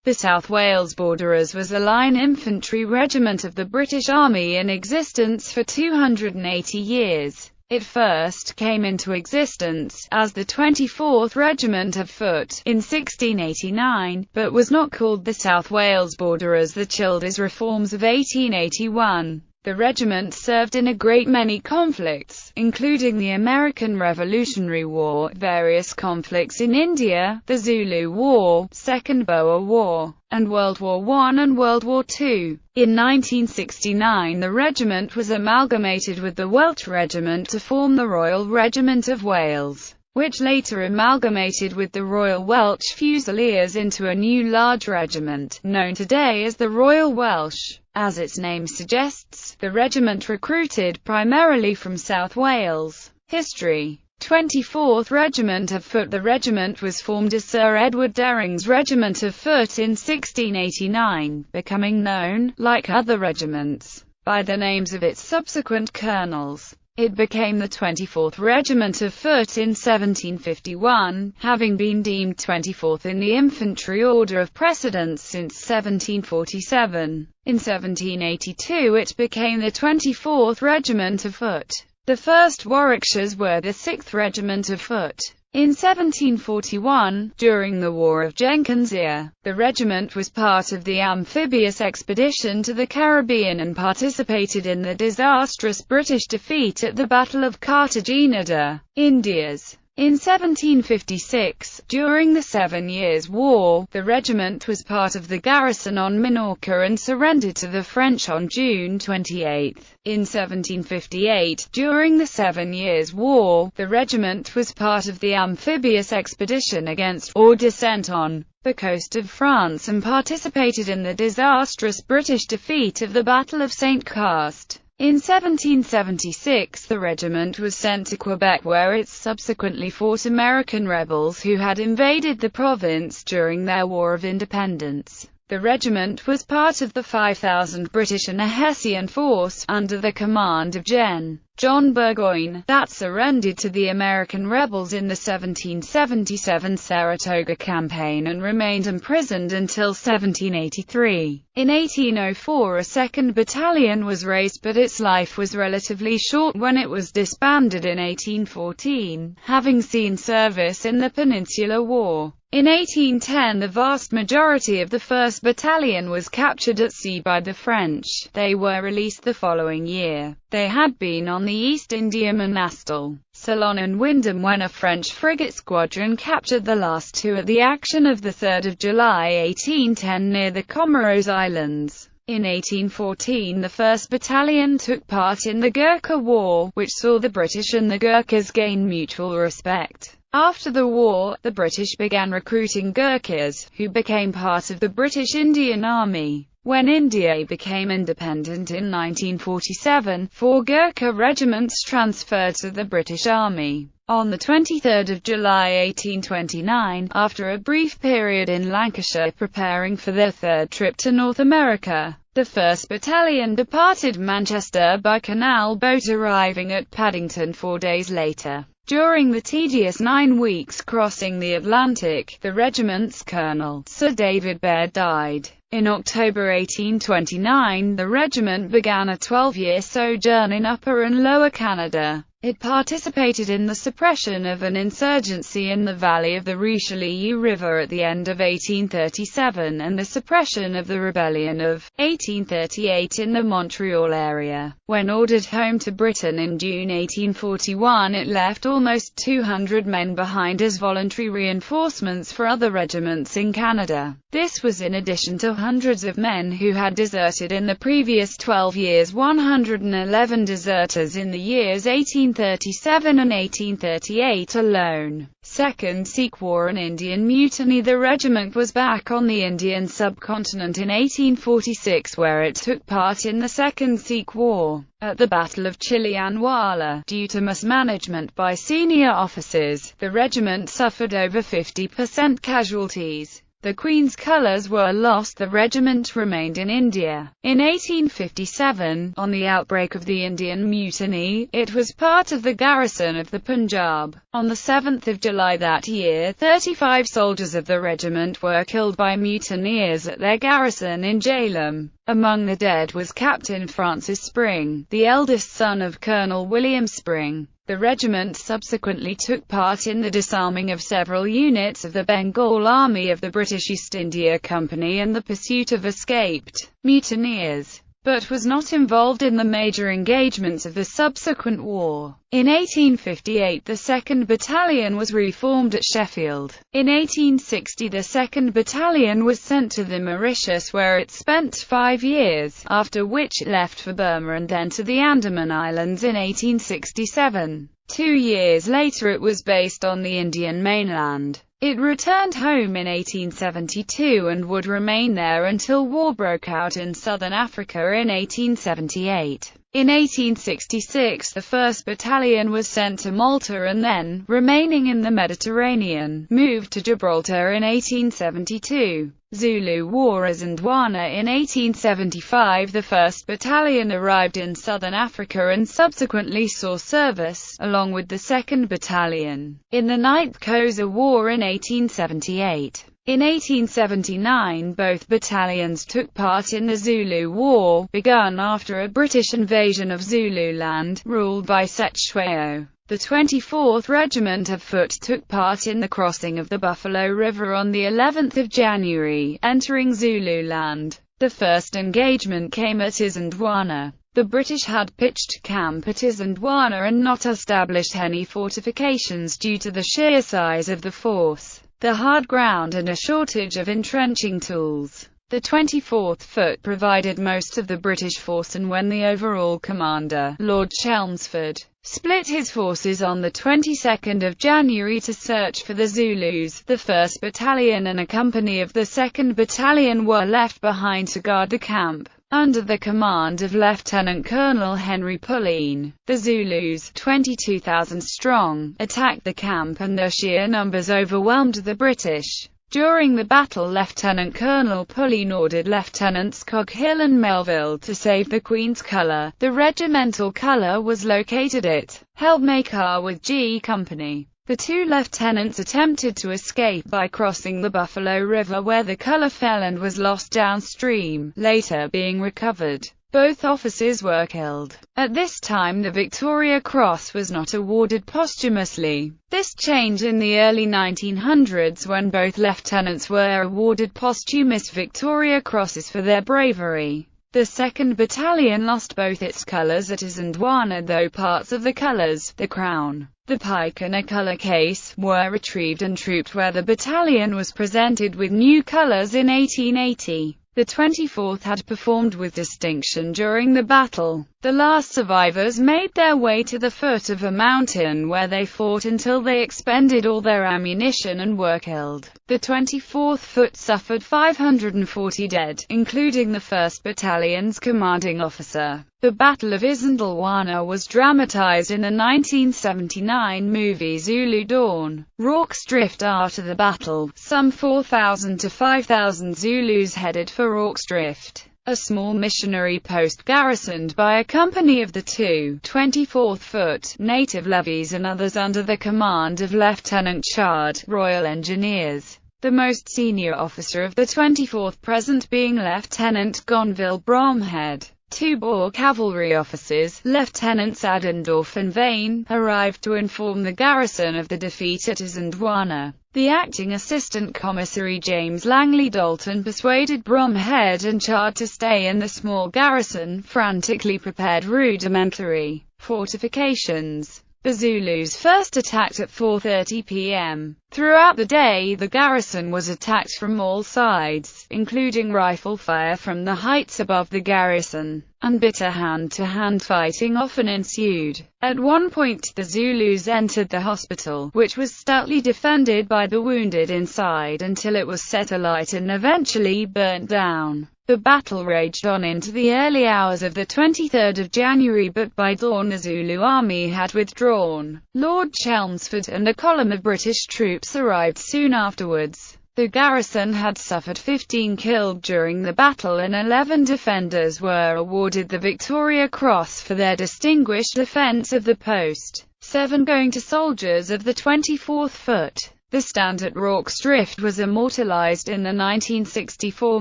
The South Wales Borderers was a line infantry regiment of the British Army in existence for 280 years. It first came into existence as the 24th Regiment of Foot in 1689, but was not called the South Wales Borderers until the reforms of 1881. The regiment served in a great many conflicts, including the American Revolutionary War, various conflicts in India, the Zulu War, Second Boer War, and World War I and World War II. In 1969 the regiment was amalgamated with the Welsh Regiment to form the Royal Regiment of Wales, which later amalgamated with the Royal Welsh Fusiliers into a new large regiment, known today as the Royal Welsh. As its name suggests, the regiment recruited primarily from South Wales. History: 24th Regiment of Foot. The regiment was formed as Sir Edward Dering's Regiment of Foot in 1689, becoming known, like other regiments, by the names of its subsequent colonels. It became the 24th Regiment of Foot in 1751, having been deemed 24th in the infantry order of precedence since 1747. In 1782 it became the 24th Regiment of Foot. The first Warwickshires were the 6th Regiment of Foot. In 1741, during the War of Jenkins' Ear, the regiment was part of the amphibious expedition to the Caribbean and participated in the disastrous British defeat at the Battle of Cartagena de Indias. In 1756, during the 7 Years' War, the regiment was part of the garrison on Minorca and surrendered to the French on June 28. In 1758, during the 7 Years' War, the regiment was part of the amphibious expedition against, or descent on, the coast of France and participated in the disastrous British defeat of the Battle of St. Cast. In 1776 the regiment was sent to Quebec, where it subsequently fought American rebels who had invaded the province during their War of Independence. The regiment was part of the 5,000 British and Hessian force, under the command of Gen. John Burgoyne, that surrendered to the American rebels in the 1777 Saratoga campaign and remained imprisoned until 1783. In 1804 a 2nd Battalion was raised, but its life was relatively short when it was disbanded in 1814, having seen service in the Peninsular War. In 1810 the vast majority of the 1st Battalion was captured at sea by the French. They were released the following year. They had been on the East Indiaman Astle, Ceylon and Wyndham when a French frigate squadron captured the last two at the action of 3 July 1810 near the Comoros Islands. In 1814 the 1st Battalion took part in the Gurkha War, which saw the British and the Gurkhas gain mutual respect. After the war, the British began recruiting Gurkhas, who became part of the British Indian Army. When India became independent in 1947, 4 Gurkha regiments transferred to the British Army. On 23 July 1829, after a brief period in Lancashire preparing for their 3rd trip to North America, the 1st Battalion departed Manchester by canal boat, arriving at Paddington 4 days later. During the tedious 9 weeks crossing the Atlantic, the regiment's colonel, Sir David Baird, died. In October 1829, the regiment began a 12-year sojourn in Upper and Lower Canada. It participated in the suppression of an insurgency in the valley of the Richelieu River at the end of 1837 and the suppression of the rebellion of 1838 in the Montreal area. When ordered home to Britain in June 1841, it left almost 200 men behind as voluntary reinforcements for other regiments in Canada. This was in addition to hundreds of men who had deserted in the previous 12 years, 111 deserters in the years 1837 and 1838 alone. Second Sikh War and Indian Mutiny. The regiment was back on the Indian subcontinent in 1846, where it took part in the Second Sikh War. At the Battle of Chilianwala, due to mismanagement by senior officers, the regiment suffered over 50% casualties. The Queen's colours were lost. The regiment remained in India. In 1857, on the outbreak of the Indian Mutiny, it was part of the garrison of the Punjab. On the 7th of July that year, 35 soldiers of the regiment were killed by mutineers at their garrison in Jhelum. Among the dead was Captain Francis Spring, the eldest son of Colonel William Spring. The regiment subsequently took part in the disarming of several units of the Bengal Army of the British East India Company and the pursuit of escaped mutineers, but was not involved in the major engagements of the subsequent war. In 1858 the 2nd Battalion was reformed at Sheffield. In 1860 the 2nd Battalion was sent to the Mauritius where it spent 5 years, after which it left for Burma and then to the Andaman Islands in 1867. 2 years later it was based on the Indian mainland. It returned home in 1872 and would remain there until war broke out in southern Africa in 1878. In 1866 the 1st Battalion was sent to Malta and then, remaining in the Mediterranean, moved to Gibraltar in 1872. Zulu War as Ndwana in 1875 the 1st Battalion arrived in southern Africa and subsequently saw service, along with the 2nd Battalion, in the 9th Xhosa War in 1878. In 1879 both battalions took part in the Zulu War, begun after a British invasion of Zululand, ruled by Cetshwayo. The 24th Regiment of Foot took part in the crossing of the Buffalo River on the 11th of January, entering Zululand. The first engagement came at Isandlwana. The British had pitched camp at Isandlwana and not established any fortifications due to the sheer size of the force, the hard ground and a shortage of entrenching tools. The 24th Foot provided most of the British force, and when the overall commander, Lord Chelmsford, split his forces on the 22nd of January to search for the Zulus, the 1st Battalion and a company of the 2nd Battalion were left behind to guard the camp. Under the command of Lieutenant Colonel Henry Pulleine, the Zulus, 22,000 strong, attacked the camp and their sheer numbers overwhelmed the British. During the battle Lieutenant Colonel Pulleine ordered Lieutenants Coghill and Melville to save the Queen's colour. The regimental colour was located at Helpmaker with G Company. The 2 lieutenants attempted to escape by crossing the Buffalo River where the colour fell and was lost downstream, later being recovered. Both officers were killed. At this time the Victoria Cross was not awarded posthumously. This changed in the early 1900s when both lieutenants were awarded posthumous Victoria Crosses for their bravery. The 2nd Battalion lost both its colours at Isandlwana, though parts of the colours, the crown, the pike and a colour case, were retrieved and trooped where the battalion was presented with new colours in 1880. The 24th had performed with distinction during the battle. The last survivors made their way to the foot of a mountain where they fought until they expended all their ammunition and were killed. The 24th Foot suffered 540 dead, including the 1st Battalion's commanding officer. The Battle of Isandlwana was dramatized in the 1979 movie Zulu Dawn. Rorke's Drift. After the battle, some 4,000 to 5,000 Zulus headed for Rorke's Drift, a small missionary post garrisoned by a company of the 24th Foot, native levies and others under the command of Lieutenant Chard, Royal Engineers. The most senior officer of the 24th present being Lieutenant Gonville Bromhead. 2 Boer cavalry officers, Lieutenants Adendorf and Vane, arrived to inform the garrison of the defeat at Isandlwana. The acting assistant commissary James Langley Dalton persuaded Bromhead and Chard to stay in the small garrison, frantically prepared rudimentary fortifications. The Zulus first attacked at 4:30 p.m. Throughout the day the garrison was attacked from all sides, including rifle fire from the heights above the garrison, and bitter hand-to-hand fighting often ensued. At one point the Zulus entered the hospital, which was stoutly defended by the wounded inside until it was set alight and eventually burnt down. The battle raged on into the early hours of the 23rd of January, but by dawn the Zulu army had withdrawn. Lord Chelmsford and a column of British troops arrived soon afterwards. The garrison had suffered 15 killed during the battle, and 11 defenders were awarded the Victoria Cross for their distinguished defense of the post, 7 going to soldiers of the 24th Foot. The stand at Rorke's Drift was immortalized in the 1964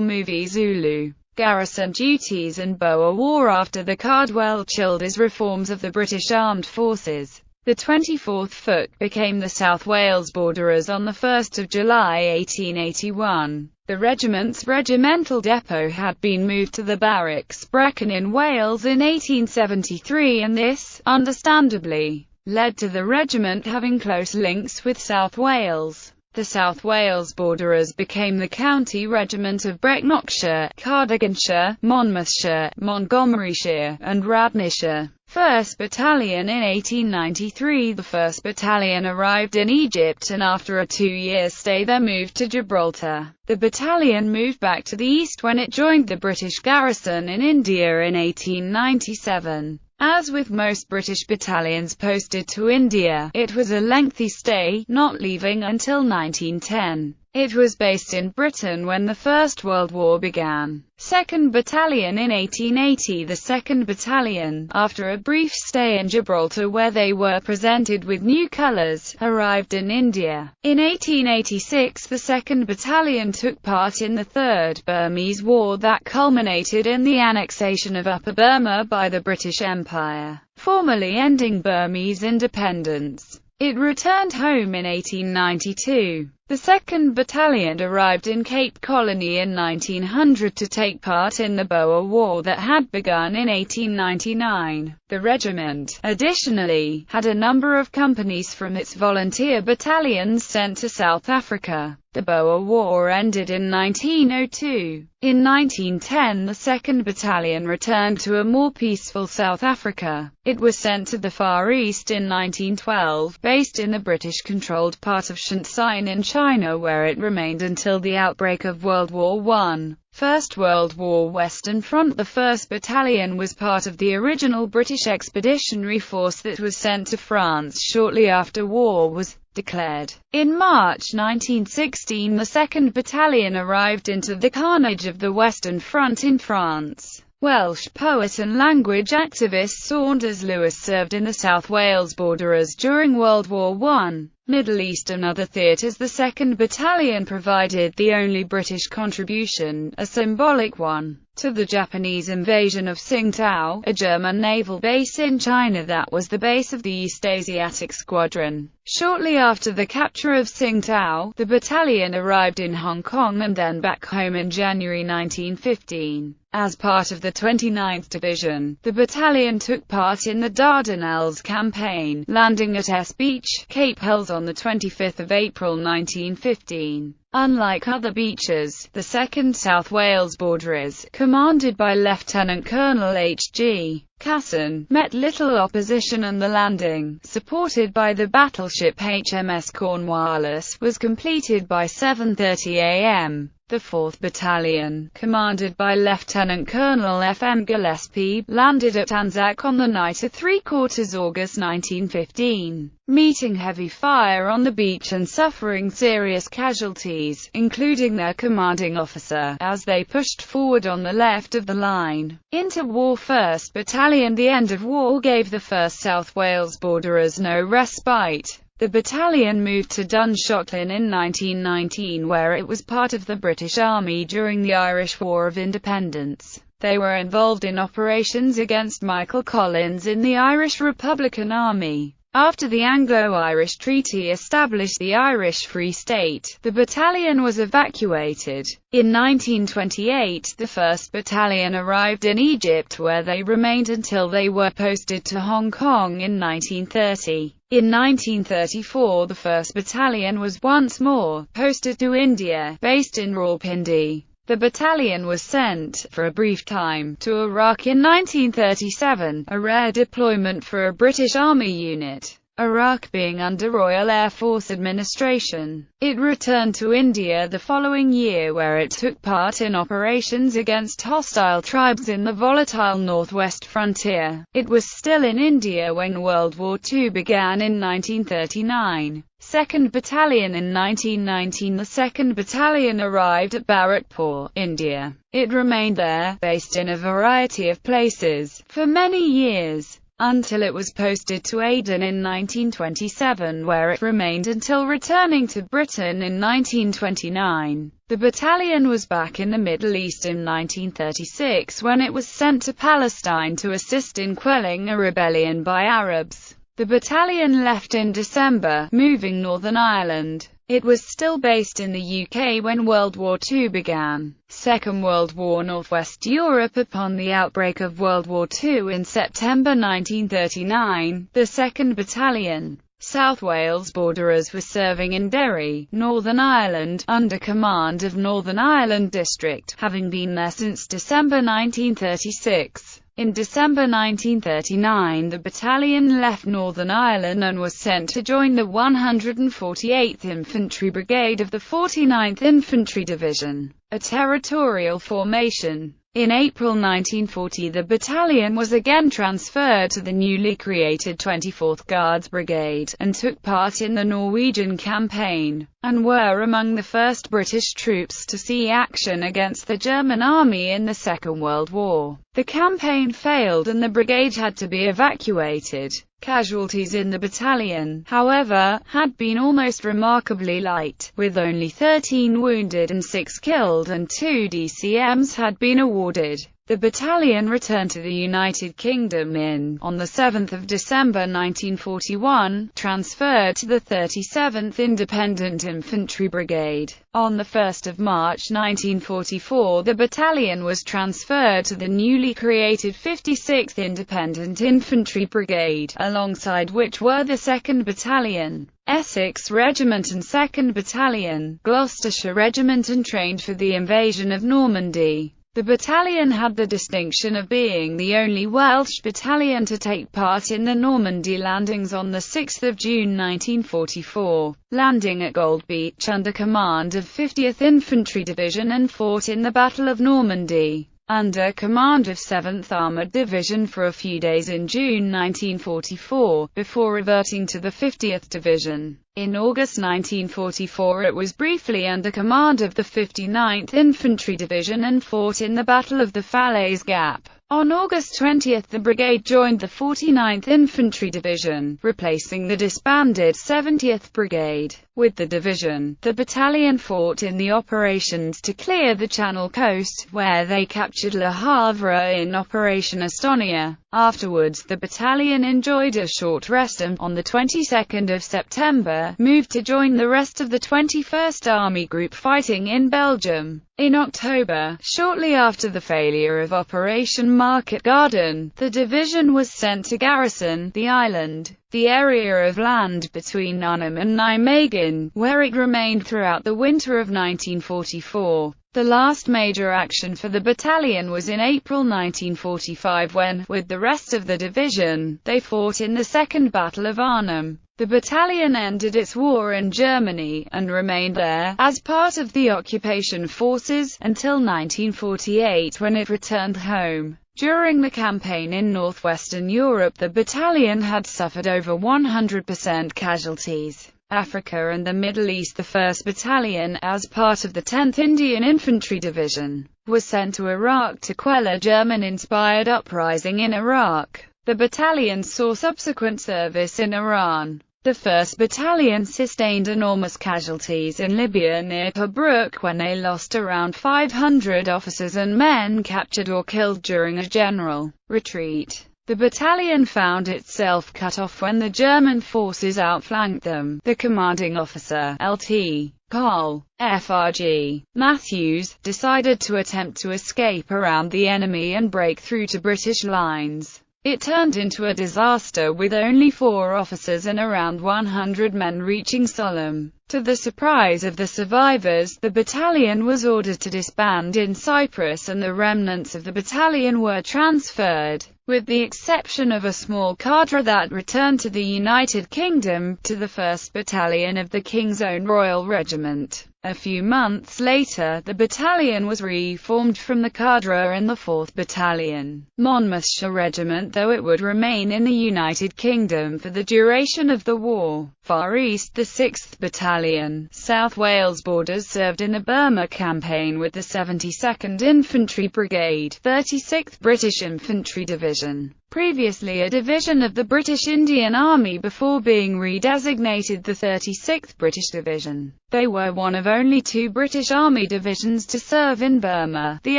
movie Zulu Garrison duties and Boer War after the Cardwell Childers reforms of the British Armed Forces. The 24th Foot became the South Wales Borderers on 1 July 1881. The regiment's regimental depot had been moved to the barracks Brecon in Wales in 1873, and this, understandably, led to the regiment having close links with South Wales. The South Wales Borderers became the county regiment of Brecknockshire, Cardiganshire, Monmouthshire, Montgomeryshire, and Radnorshire. 1st Battalion in 1893. The 1st Battalion arrived in Egypt, and after a 2-year stay there moved to Gibraltar. The battalion moved back to the east when it joined the British garrison in India in 1897. As with most British battalions posted to India, it was a lengthy stay, not leaving until 1910. It was based in Britain when the First World War began. 2nd Battalion in 1880. The 2nd Battalion, after a brief stay in Gibraltar where they were presented with new colours, arrived in India. In 1886, the 2nd Battalion took part in the Third Burmese War that culminated in the annexation of Upper Burma by the British Empire, formally ending Burmese independence. It returned home in 1892. The 2nd Battalion arrived in Cape Colony in 1900 to take part in the Boer War that had begun in 1899. The regiment, additionally, had a number of companies from its volunteer battalions sent to South Africa. The Boer War ended in 1902. In 1910, the 2nd Battalion returned to a more peaceful South Africa. It was sent to the Far East in 1912, based in the British-controlled part of Shanxi in China, where it remained until the outbreak of World War I. First World War Western Front. The 1st Battalion was part of the original British Expeditionary Force that was sent to France shortly after war was declared. In March 1916, the 2nd Battalion arrived into the carnage of the Western Front in France. Welsh poet and language activist Saunders Lewis served in the South Wales Borderers during World War I. Middle East and other theatres. The 2nd Battalion provided the only British contribution, a symbolic one, to the Japanese invasion of Tsingtao, a German naval base in China that was the base of the East Asiatic Squadron. Shortly after the capture of Tsingtao, the battalion arrived in Hong Kong and then back home in January 1915. As part of the 29th Division, the battalion took part in the Dardanelles campaign, landing at S Beach, Cape Hells on the 25th of April 1915. Unlike other beaches, the 2nd South Wales Borderers, commanded by Lieutenant Colonel H.G. Casson, met little opposition, and the landing, supported by the battleship HMS Cornwallis, was completed by 7:30 a.m. The 4th Battalion, commanded by Lieutenant Colonel F.M. Gillespie, landed at Anzac on the night of 3/4 August 1915, meeting heavy fire on the beach and suffering serious casualties, including their commanding officer, as they pushed forward on the left of the line. Interwar 1st Battalion. The end of war gave the 1st South Wales Borderers no respite. The battalion moved to Dunshaughlin in 1919, where it was part of the British Army during the Irish War of Independence. They were involved in operations against Michael Collins in the Irish Republican Army. After the Anglo-Irish Treaty established the Irish Free State, the battalion was evacuated. In 1928, the 1st Battalion arrived in Egypt, where they remained until they were posted to Hong Kong in 1930. In 1934, the 1st Battalion was once more posted to India, based in Rawalpindi. The battalion was sent, for a brief time, to Iraq in 1937, a rare deployment for a British Army unit. Iraq being under Royal Air Force administration. It returned to India the following year, where it took part in operations against hostile tribes in the volatile northwest frontier. It was still in India when World War II began in 1939. 2nd Battalion. In 1919, the 2nd Battalion arrived at Bharatpur, India. It remained there, based in a variety of places, for many years, until it was posted to Aden in 1927, where it remained until returning to Britain in 1929. The battalion was back in the Middle East in 1936 when it was sent to Palestine to assist in quelling a rebellion by Arabs. The battalion left in December, moving Northern Ireland. It was still based in the UK when World War II began. Second World War. Northwest Europe. Upon the outbreak of World War II in September 1939, the 2nd Battalion, South Wales Borderers, were serving in Derry, Northern Ireland, under command of Northern Ireland District, having been there since December 1936. In December 1939, the battalion left Northern Ireland and was sent to join the 148th Infantry Brigade of the 49th Infantry Division, a territorial formation. In April 1940, the battalion was again transferred to the newly created 24th Guards Brigade, and took part in the Norwegian campaign, and were among the first British troops to see action against the German army in the Second World War. The campaign failed and the brigade had to be evacuated. Casualties in the battalion, however, had been almost remarkably light, with only 13 wounded and 6 killed, and 2 DCMs had been awarded. The battalion returned to the United Kingdom on the 7th of December 1941, transferred to the 37th Independent Infantry Brigade. On the 1st of March 1944, the battalion was transferred to the newly created 56th Independent Infantry Brigade, alongside which were the 2nd Battalion, Essex Regiment, and 2nd Battalion, Gloucestershire Regiment, and trained for the invasion of Normandy. The battalion had the distinction of being the only Welsh battalion to take part in the Normandy landings on 6 June 1944, landing at Gold Beach under command of 50th Infantry Division, and fought in the Battle of Normandy, under command of 7th Armoured Division for a few days in June 1944, before reverting to the 50th Division. In August 1944 it was briefly under command of the 59th Infantry Division and fought in the Battle of the Falaise Gap. On August 20 the brigade joined the 49th Infantry Division, replacing the disbanded 70th Brigade. With the division, the battalion fought in the operations to clear the Channel coast, where they captured Le Havre in Operation Estonia. Afterwards, the battalion enjoyed a short rest and, on the 22nd of September, moved to join the rest of the 21st Army Group fighting in Belgium. In October, shortly after the failure of Operation Market Garden, the division was sent to Garrison, the island, the area of land between Arnhem and Nijmegen, where it remained throughout the winter of 1944. The last major action for the battalion was in April 1945 when, with the rest of the division, they fought in the Second Battle of Arnhem. The battalion ended its war in Germany, and remained there, as part of the occupation forces, until 1948 when it returned home. During the campaign in northwestern Europe, the battalion had suffered over 100% casualties. Africa and the Middle East. The 1st Battalion, as part of the 10th Indian Infantry Division, was sent to Iraq to quell a German-inspired uprising in Iraq. The battalion saw subsequent service in Iran. The 1st Battalion sustained enormous casualties in Libya near Pchurch when they lost around 500 officers and men captured or killed during a general retreat. The battalion found itself cut off when the German forces outflanked them. The commanding officer, Lt. Col. F.R.G. Matthews, decided to attempt to escape around the enemy and break through to British lines. It turned into a disaster, with only 4 officers and around 100 men reaching Sollum. To the surprise of the survivors, the battalion was ordered to disband in Cyprus and the remnants of the battalion were transferred, with the exception of a small cadre that returned to the United Kingdom, to the 1st Battalion of the King's Own Royal Regiment. A few months later, the battalion was reformed from the cadre in the 4th Battalion, Monmouthshire Regiment, though it would remain in the United Kingdom for the duration of the war. Far East, the 6th Battalion, South Wales Borders, served in the Burma campaign with the 72nd Infantry Brigade, 36th British Infantry Division, previously a division of the British Indian Army before being redesignated the 36th British Division. They were one of only 2 British Army divisions to serve in Burma, the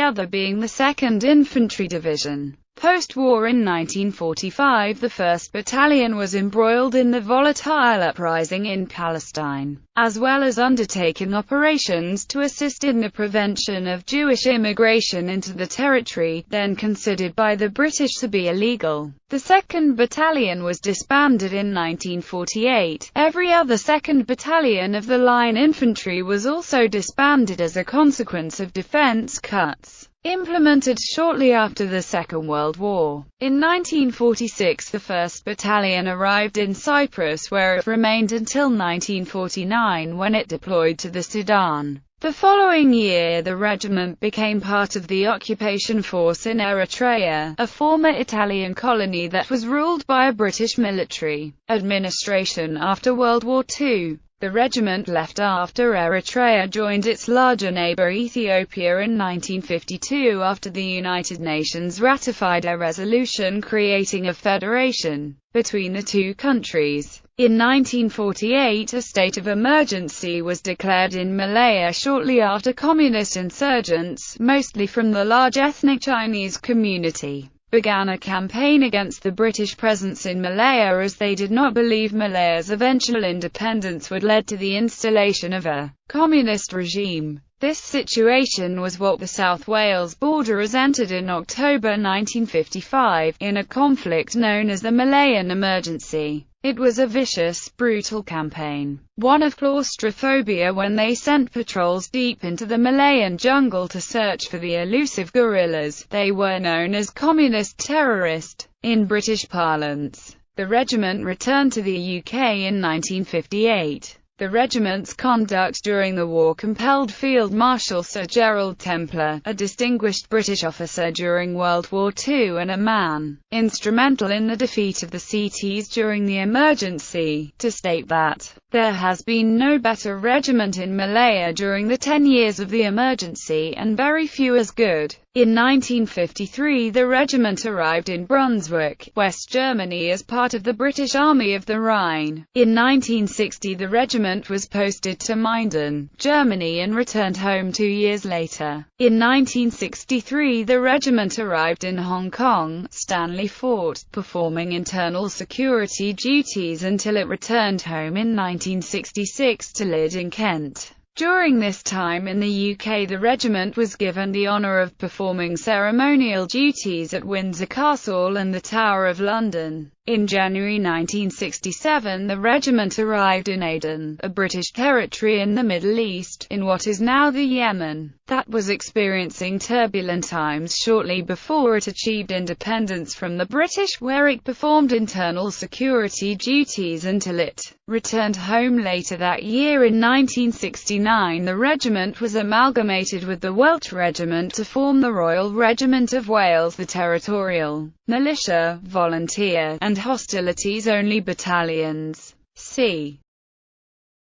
other being the 2nd Infantry Division. Post-war in 1945, the 1st Battalion was embroiled in the volatile uprising in Palestine, as well as undertaking operations to assist in the prevention of Jewish immigration into the territory, then considered by the British to be illegal. The 2nd Battalion was disbanded in 1948. Every other 2nd Battalion of the Line Infantry was also disbanded as a consequence of defense cuts implemented shortly after the Second World War. In 1946, the 1st Battalion arrived in Cyprus, where it remained until 1949, when it deployed to the Sudan. The following year, the regiment became part of the occupation force in Eritrea, a former Italian colony that was ruled by a British military administration after World War II. The regiment left after Eritrea joined its larger neighbor Ethiopia in 1952 after the United Nations ratified a resolution creating a federation between the two countries. In 1948, a state of emergency was declared in Malaya shortly after communist insurgents, mostly from the large ethnic Chinese community, began a campaign against the British presence in Malaya, as they did not believe Malaya's eventual independence would lead to the installation of a communist regime. This situation was what the South Wales Borderers entered in October 1955, in a conflict known as the Malayan Emergency. It was a vicious, brutal campaign, one of claustrophobia, when they sent patrols deep into the Malayan jungle to search for the elusive guerrillas. They were known as communist terrorists in British parlance. The regiment returned to the UK in 1958. The regiment's conduct during the war compelled Field Marshal Sir Gerald Templar, a distinguished British officer during World War II and a man instrumental in the defeat of the CTs during the emergency, to state that there has been no better regiment in Malaya during the 10 years of the emergency, and very few as good. In 1953, the regiment arrived in Brunswick, West Germany, as part of the British Army of the Rhine. In 1960, the regiment was posted to Minden, Germany, and returned home 2 years later. In 1963, the regiment arrived in Hong Kong, Stanley Fort, performing internal security duties until it returned home in 1966 to Lydd in Kent. During this time in the UK, the regiment was given the honour of performing ceremonial duties at Windsor Castle and the Tower of London. In January 1967, the regiment arrived in Aden, a British territory in the Middle East, in what is now the Yemen, that was experiencing turbulent times shortly before it achieved independence from the British, where it performed internal security duties until it returned home later that year. In 1969, the regiment was amalgamated with the Welsh Regiment to form the Royal Regiment of Wales, the territorial, militia, volunteer, and hostilities-only battalions. C.